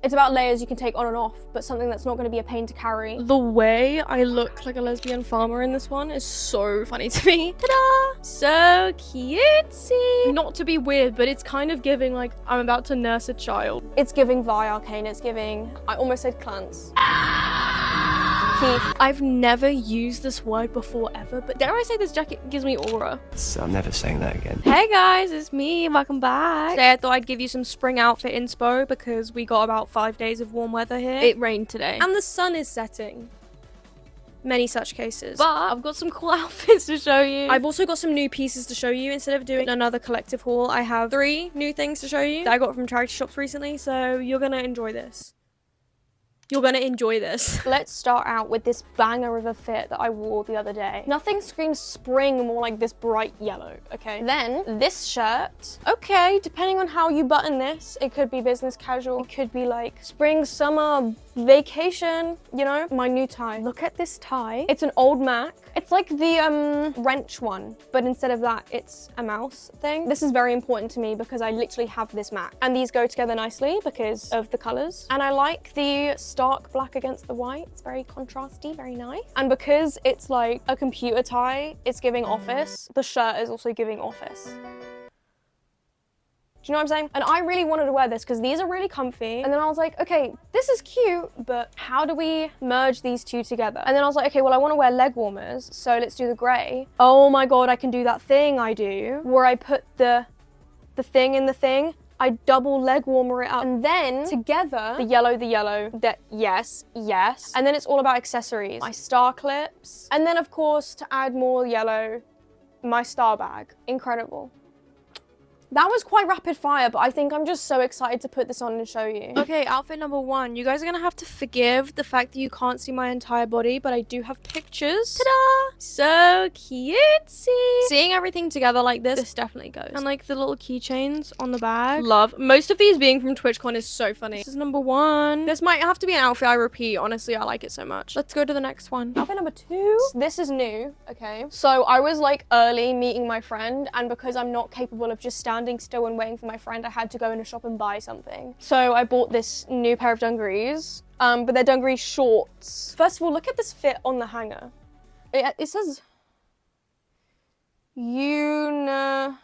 It's about layers you can take on and off, but something that's not going to be a pain to carry. The way I look like a lesbian farmer in this one is so funny to me. Ta-da! So cutesy. Not to be weird, but it's kind of giving like I'm about to nurse a child. It's giving Vi Arcane, it's giving, I almost said Clans. Keith. I've never used this word before ever, but dare I say this jacket gives me aura. I'm never saying that again. Hey guys, it's me, welcome back. Today I thought I'd give you some spring outfit inspo because we got about 5 days of warm weather here. It rained today and the sun is setting. Many such cases. But I've got some cool outfits to show you. I've also got some new pieces to show you. Instead of doing another collective haul, I have 3 new things to show you that I got from charity shops recently, so you're gonna enjoy this. You're gonna enjoy this. Let's start out with this banger of a fit that I wore the other day. Nothing screams spring more like this bright yellow, okay? Then this shirt, okay, depending on how you button this, it could be business casual, it could be like spring, summer, vacation, you know? My new tie. Look at this tie. It's an old Mac. It's like the wrench one, but instead of that, it's a mouse thing. This is very important to me because I literally have this Mac. And these go together nicely because of the colors. And I like the stark black against the white. It's very contrasty, very nice. And because it's like a computer tie, it's giving office. The shirt is also giving office. Do you know what I'm saying? And I really wanted to wear this because these are really comfy. And then I was like, okay, this is cute, but how do we merge these two together? And then I was like, okay, well, I want to wear leg warmers, so let's do the gray. Oh my God, I can do that thing I do where I put the thing in the thing. I double leg warmer it up. And then together, the yellow, that yes. And then it's all about accessories. My star clips. And then of course, to add more yellow, my star bag. Incredible. That was quite rapid fire, but I think I'm just so excited to put this on and show you. Okay, outfit number 1. You guys are gonna have to forgive the fact that you can't see my entire body, but I do have pictures. Ta-da! So cutesy. Seeing everything together like this definitely goes. And like the little keychains on the bag. Love. Most of these being from TwitchCon is so funny. This is number 1. This might have to be an outfit I repeat. Honestly, I like it so much. Let's go to the next one. Outfit number 2. This is new, okay? So I was like early meeting my friend, and because I'm not capable of just standing still and waiting for my friend, I had to go in a shop and buy something. So I bought this new pair of dungarees, but they're dungaree shorts. First of all, look at this fit on the hanger. It says I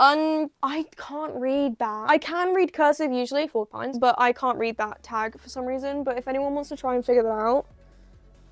can't read that. I can read cursive usually, 4 pints, but I can't read that tag for some reason. But if anyone wants to try and figure that out,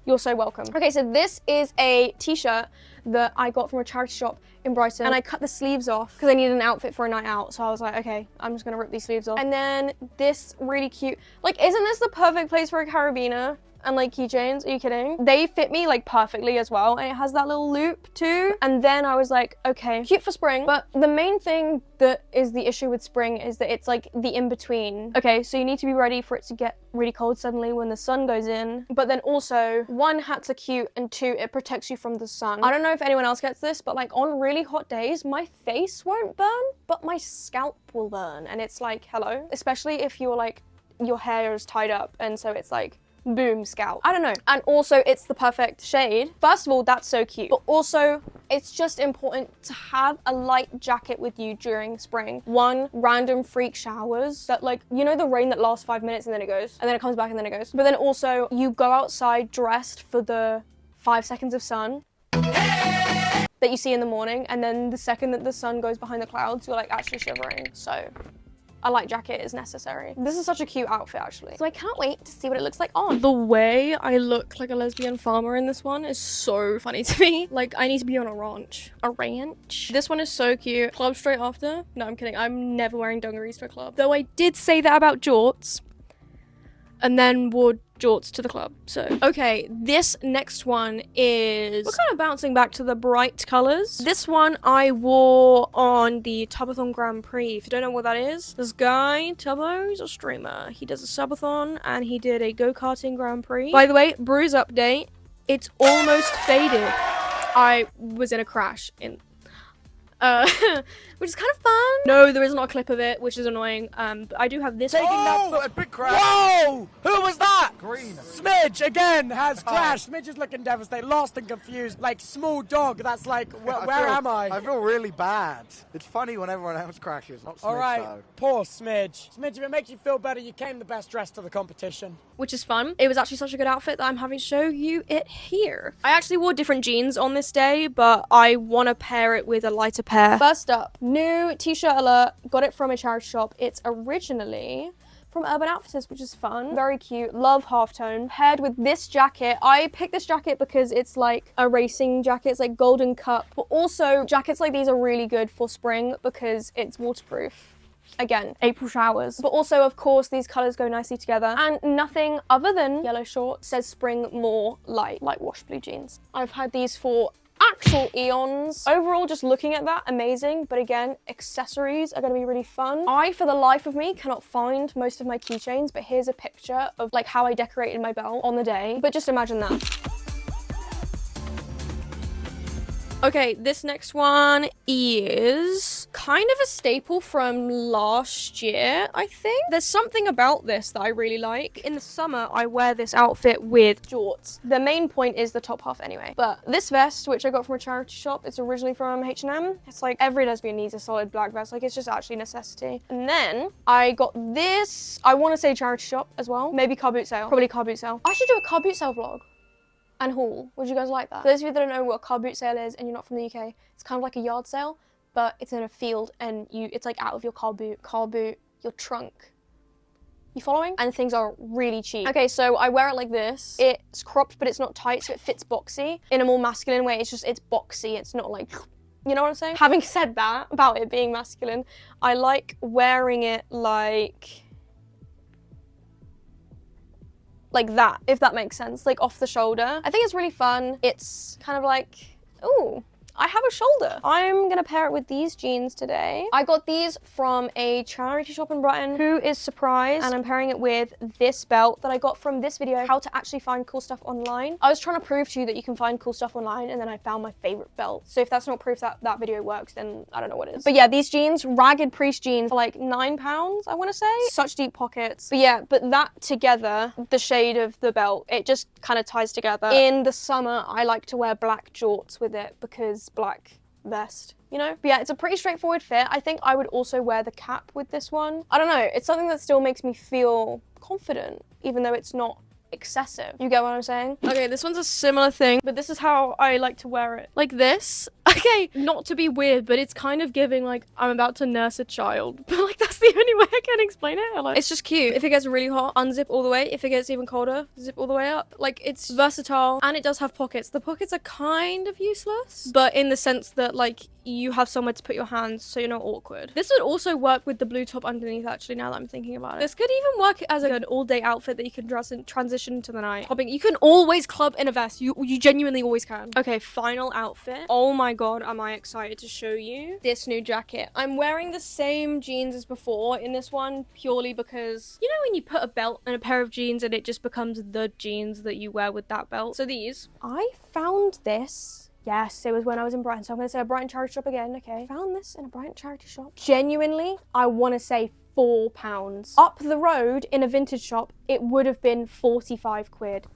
you're so welcome. Okay, so this is a t-shirt that I got from a charity shop in Brighton, and I cut the sleeves off because I needed an outfit for a night out. So I was like, okay, I'm just gonna rip these sleeves off. And then this really cute, like, isn't this the perfect place for a carabiner? And like keychains, are you kidding? They fit me like perfectly as well, and it has that little loop too. And then I was like, okay, cute for spring, but the main thing that is the issue with spring is that it's like the in-between. Okay, so you need to be ready for it to get really cold suddenly when the sun goes in, but then also 1, hats are cute, and 2, it protects you from the sun. I don't know if anyone else gets this, but like on really hot days, my face won't burn, but my scalp will burn, and it's like, hello, especially if you're like, your hair is tied up, and so it's like, boom, scalp. I don't know. And also it's the perfect shade. First of all, that's so cute. But also it's just important to have a light jacket with you during spring. 1, random freak showers that, like, you know, the rain that lasts 5 minutes and then it goes, and then it comes back and then it goes. But then also you go outside dressed for the 5 seconds of sun that you see in the morning, and then the second that the sun goes behind the clouds, you're like actually shivering. So a light jacket is necessary. This is such a cute outfit, actually. So I can't wait to see what it looks like on. The way I look like a lesbian farmer in this one is so funny to me. Like, I need to be on a ranch. A ranch? This one is so cute. Club straight after? No, I'm kidding. I'm never wearing dungarees to a club. Though I did say that about jorts, and then wore jorts to the club. So, okay, this next one is, we're kind of bouncing back to the bright colors. This one I wore on the Tubathon Grand Prix. If you don't know what that is, this guy, Tubbo, he's a streamer. He does a subathon and he did a go-karting Grand Prix. By the way, bruise update, it's almost faded. I was in a crash in which is kind of fun. No, there is not a clip of it, which is annoying. But I do have this. A big crash. Whoa! Who was that? Green. Smidge. Smidge again has crashed. Smidge is looking devastated, lost and confused, like small dog. That's like, where am I? I feel really bad. It's funny when everyone else crashes, not Smidge. All right, though. poor Smidge. Smidge, if it makes you feel better, you came the best dressed to the competition. Which is fun. It was actually such a good outfit that I'm having to show you it here. I actually wore different jeans on this day, but I want to pair it with a lighter pair. First up, new t-shirt alert. Got it from a charity shop. It's originally from Urban Outfitters, which is fun. Very cute. Love halftone. Paired with this jacket. I picked this jacket because it's like a racing jacket. It's like golden cup. But also, jackets like these are really good for spring because it's waterproof. Again, April showers. But also, of course, these colors go nicely together. And nothing other than yellow shorts says spring more light wash blue jeans. I've had these for actual eons. Overall, just looking at that, amazing. But again, accessories are gonna be really fun. I, for the life of me, cannot find most of my keychains, but here's a picture of like how I decorated my belt on the day. But just imagine that. Okay, this next one is kind of a staple from last year, I think. There's something about this that I really like. In the summer, I wear this outfit with jorts. The main point is the top half anyway. But this vest, which I got from a charity shop, it's originally from H&M. It's like every lesbian needs a solid black vest. Like, it's just actually a necessity. And then I got this, I want to say charity shop as well. Maybe car boot sale. Probably car boot sale. I should do a car boot sale vlog. And haul. Would you guys like that? For those of you that don't know what a car boot sale is and you're not from the UK, it's kind of like a yard sale, but it's in a field and it's like out of your car boot, your trunk. You following? And things are really cheap. Okay, so I wear it like this. It's cropped, but it's not tight, so it fits boxy. In a more masculine way, it's boxy. It's not like, you know what I'm saying? Having said that, about it being masculine, I like wearing it like that, if that makes sense, like off the shoulder. I think it's really fun. It's kind of like, ooh, I have a shoulder. I'm gonna pair it with these jeans today. I got these from a charity shop in Brighton. Who is surprised? And I'm pairing it with this belt that I got from this video, how to actually find cool stuff online. I was trying to prove to you that you can find cool stuff online, and then I found my favorite belt. So if that's not proof that that video works, then I don't know what is. But yeah, these jeans, ragged priest jeans, for like £9, I wanna say. Such deep pockets. But yeah, but that together, the shade of the belt, it just kind of ties together. In the summer, I like to wear black jorts with it because black vest, you know? But yeah, it's a pretty straightforward fit. I think I would also wear the cap with this one. I don't know, it's something that still makes me feel confident, even though it's not excessive. You get what I'm saying? Okay, this one's a similar thing, but this is how I like to wear it. Like this. Okay, not to be weird, but it's kind of giving like I'm about to nurse a child. But like that's the only way I can explain it. Like, it's just cute. If it gets really hot, unzip all the way. If it gets even colder, zip all the way up. Like, it's versatile and it does have pockets. The pockets are kind of useless, but in the sense that like you have somewhere to put your hands so you're not awkward. This would also work with the blue top underneath, actually, now that I'm thinking about it. This could even work as like an all-day outfit that you can dress in transition to the night. You can always club in a vest. You genuinely always can. Okay, final outfit. Oh my god, am I excited to show you this new jacket. I'm wearing the same jeans as before in this one purely because, you know, when you put a belt and a pair of jeans and it just becomes the jeans that you wear with that belt. So these, I found this. Yes, it was when I was in Brighton, so I'm going to say a Brighton charity shop again, okay. Found this in a Brighton charity shop. Genuinely, I want to say £4. Up the road in a vintage shop, it would have been 45 quid.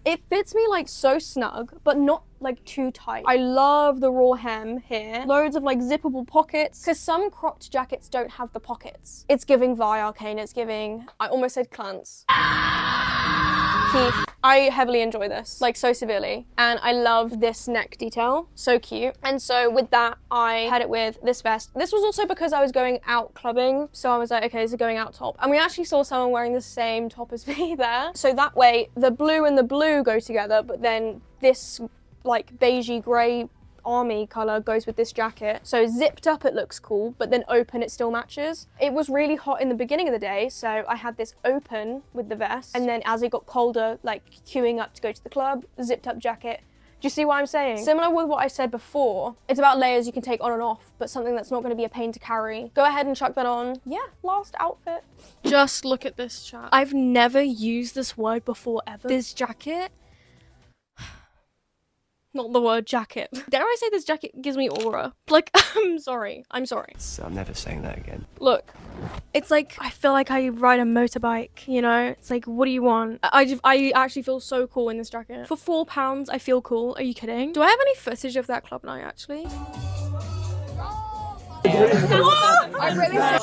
It fits me like so snug, but not like too tight. I love the raw hem here. Loads of like zippable pockets, because some cropped jackets don't have the pockets. It's giving Vi Arcane, it's giving, I almost said Clans. Keith. I heavily enjoy this, like so severely. And I love this neck detail, so cute. And so with that, I had it with this vest. This was also because I was going out clubbing. So I was like, okay, this is a going out top. And we actually saw someone wearing the same top as me there. So that way, the blue and the blue go together, but then this like beigey grey army color goes with this jacket. So zipped up it looks cool, but then open it still matches. It was really hot in the beginning of the day, so I had this open with the vest, and then as it got colder, like queuing up to go to the club, zipped up jacket. Do you see what I'm saying? Similar with what I said before, it's about layers you can take on and off, but something that's not going to be a pain to carry. Go ahead and chuck that on. Yeah, last outfit. Just look at this chat. I've never used this word before ever. This jacket, not the word jacket. Dare I say this jacket gives me aura? Like, I'm sorry. I'm never saying that again. Look, it's like, I feel like I ride a motorbike, you know? It's like, what do you want? I actually feel so cool in this jacket. For £4, I feel cool. Are you kidding? Do I have any footage of that club night, actually?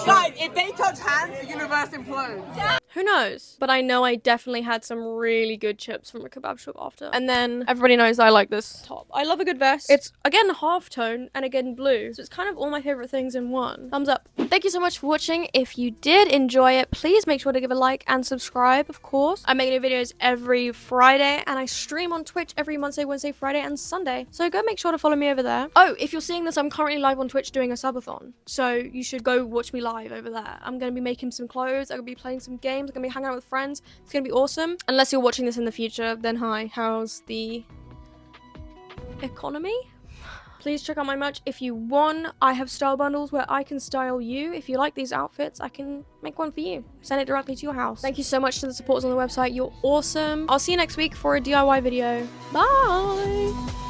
Guys, if they touch hands, the universe implodes. Who knows? But I know I definitely had some really good chips from a kebab shop after. And then everybody knows I like this top. I love a good vest. It's, again, half tone and again blue. So it's kind of all my favorite things in one. Thumbs up. Thank you so much for watching. If you did enjoy it, please make sure to give a like and subscribe, of course. I make new videos every Friday and I stream on Twitch every Monday, Wednesday, Friday, and Sunday. So go make sure to follow me over there. Oh, if you're seeing this, I'm currently live on Twitch doing a subathon. So you should go watch me live over there. I'm going to be making some clothes. I'm going to be playing some games. I'm going to be hanging out with friends. It's going to be awesome. Unless you're watching this in the future, then hi, how's the economy? Please check out my merch if you want. I have style bundles where I can style you. If you like these outfits, I can make one for you. Send it directly to your house. Thank you so much to the supporters on the website. You're awesome. I'll see you next week for a DIY video. Bye!